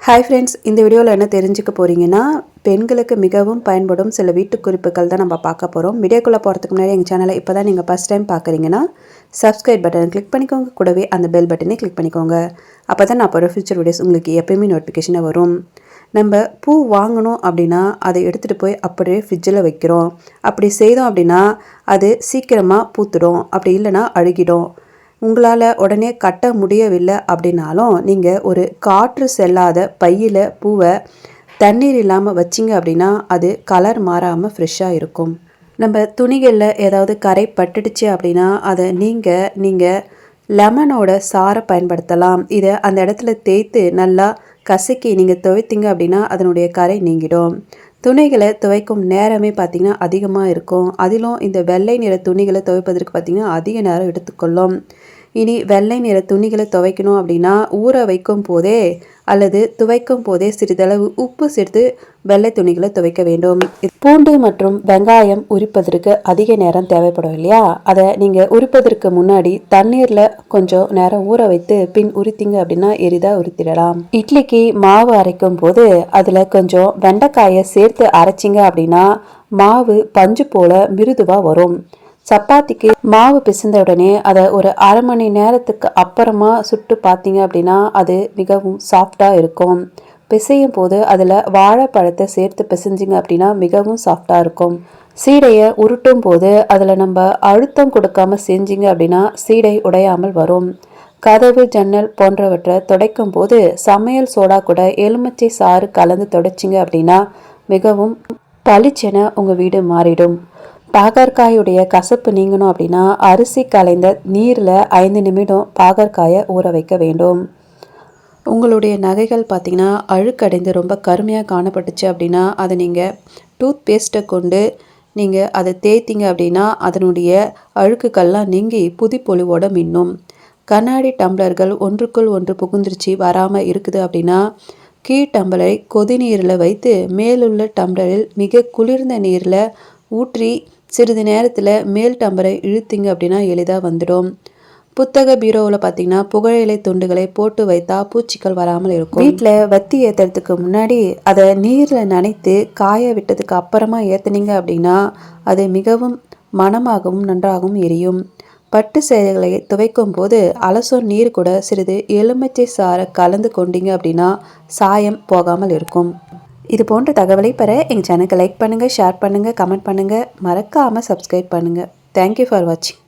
Hi friends, இந்த வீடியோவில் என்ன தெரிஞ்சுக்க போகிறீங்கன்னா, பெண்களுக்கு மிகவும் பயன்படும் சில வீட்டு குறிப்புகள் தான் நம்ம பார்க்க போகிறோம். வீடியோக்குள்ளே போகிறதுக்கு முன்னாடி எங்கள் சேனலை இப்போ தான் நீங்கள் ஃபஸ்ட் டைம் பார்க்குறீங்கன்னா சப்ஸ்கிரைப் பட்டனை கிளிக் பண்ணிக்கோங்க. கூடவே அந்த பெல் பட்டனை கிளிக் பண்ணிக்கோங்க. அப்போ தான் நான் போகிற ஃபியூச்சர் வீடியோஸ் உங்களுக்கு எப்போயுமே நோட்டிஃபிகேஷனாக வரும். நம்ம பூ வாங்கணும் அப்படின்னா அதை எடுத்துகிட்டு போய் அப்படியே ஃப்ரிட்ஜில் வைக்கிறோம். அப்படி செய்தோம் அப்படின்னா அது சீக்கிரமாக பூத்துடும், அப்படி இல்லைன்னா அழுகிடும். உங்களால் உடனே கட்ட முடியவில்லை அப்படின்னாலும் நீங்கள் ஒரு காற்று செல்லாத பையில் பூவை தண்ணீர் இல்லாமல் வச்சிங்க அப்படின்னா அது கலர் மாறாமல் ஃப்ரெஷ்ஷாக இருக்கும். நம்ம துணிகளில் ஏதாவது கரை பட்டுடுச்சு அப்படின்னா அதை நீங்கள் லெமனோட சாறை பயன்படுத்தலாம். இதை அந்த இடத்துல தேய்த்து நல்லா கசக்கி நீங்கள் துவைத்தீங்க அப்படின்னா அதனுடைய கரை நீங்கிடும். துணிகளை துவைக்கும் நேரமே பார்த்திங்கன்னா அதிகமாக இருக்கும். அதிலும் இந்த வெள்ளை நிற துணிகளை துவைப்பதற்கு பார்த்திங்கன்னா அதிக நேரம் எடுத்துக்கொள்ளும். இனி வெள்ளை நிற துணிகளை துவைக்கணும் அப்படின்னா ஊற வைக்கும் போதே அல்லது துவைக்கும் போதே சிறிதளவு உப்பு சேர்த்து வெள்ளை துணிகளை துவைக்க வேண்டும். பூண்டு மற்றும் வெங்காயம் உரிப்பதற்கு அதிக நேரம் தேவைப்படும் இல்லையா? அதை நீங்கள் உரிப்பதற்கு முன்னாடி தண்ணீரில் கொஞ்சம் நேரம் ஊற வைத்து பின் உரித்தீங்க அப்படின்னா எளிதாக உரித்திடலாம். இட்லிக்கு மாவு அரைக்கும் போது அதில் கொஞ்சம் வெண்டைக்காயை சேர்த்து அரைச்சிங்க அப்படின்னா மாவு பஞ்சு போல மிருதுவாக வரும். சப்பாத்திக்கு மாவு பிசைந்த உடனே அதை ஒரு அரை மணி நேரத்துக்கு அப்புறமா சுட்டு பார்த்தீங்க அப்படின்னா அது மிகவும் சாஃப்டாக இருக்கும். பிசையும் போது அதில் வாழைப்பழத்தை சேர்த்து பிசைஞ்சிங்க அப்படின்னா மிகவும் சாஃப்டாக இருக்கும். சீடையை உருட்டும் போது அதில் நம்ம அழுத்தம் கொடுக்காம செஞ்சிங்க அப்படின்னா சீடை உடையாமல் வரும். கதவு, ஜன்னல் போன்றவற்றை துடைக்கும் போது சமையல் சோடா கூட எலுமிச்சை சாறு கலந்து துடைச்சிங்க அப்படின்னா மிகவும் பளிச்சென உங்கள் வீடு மாறிடும். பாகற்காயுடைய கசப்பு நீங்கணும் அப்படின்னா அரிசி கலைந்த நீரில் 5 நிமிடம் பாகற்காயை ஊற வைக்க வேண்டும். உங்களுடைய நகைகள் பார்த்திங்கன்னா அழுக்கடைந்து ரொம்ப கருமையாக காணப்பட்டுச்சு அப்படின்னா அதை நீங்கள் டூத் பேஸ்ட்டை கொண்டு நீங்கள் அதை தேய்த்தீங்க அப்படின்னா அதனுடைய அழுக்குக்கள்லாம் நீங்கி புதுப்பொலிவோடு மின்னும். கண்ணாடி டம்ளர்கள் ஒன்றுக்குள் ஒன்று புகுந்துருச்சு வராமல் இருக்குது அப்படின்னா கீழ் டம்ளரை கொதிநீரில் வைத்து மேலுள்ள டம்ளரில் மிக குளிர்ந்த நீரில் ஊற்றி சிறிது நேரத்தில் மேல் டம்பரை இழுத்தீங்க அப்படின்னா எளிதாக வந்துடும். புத்தக பீரோவில் பார்த்தீங்கன்னா புகையிலை துண்டுகளை போட்டு வைத்தா பூச்சிகள் வராமல் இருக்கும். வீட்டில் வத்தி ஏற்றுறதுக்கு முன்னாடி அதை நீரில் நனைத்து காய விட்டதுக்கு அப்புறமா ஏற்றுனீங்க அப்படின்னா அது மிகவும் மணமாகவும் நன்றாகவும் எரியும். பட்டு சேலைகளை துவைக்கும் போது அலசும் நீர் கூட சிறிது எலுமிச்சை சாறை கலந்து கொண்டீங்க அப்படின்னா சாயம் போகாமல் இருக்கும். இது போன்ற தகவலை பெற எங்கள் சேனலுக்கு லைக் பண்ணுங்கள், ஷேர் பண்ணுங்கள், கமெண்ட் பண்ணுங்கள், மறக்காமல் சப்ஸ்கிரைப் பண்ணுங்கள். தேங்க்யூ ஃபார் வாட்சிங்.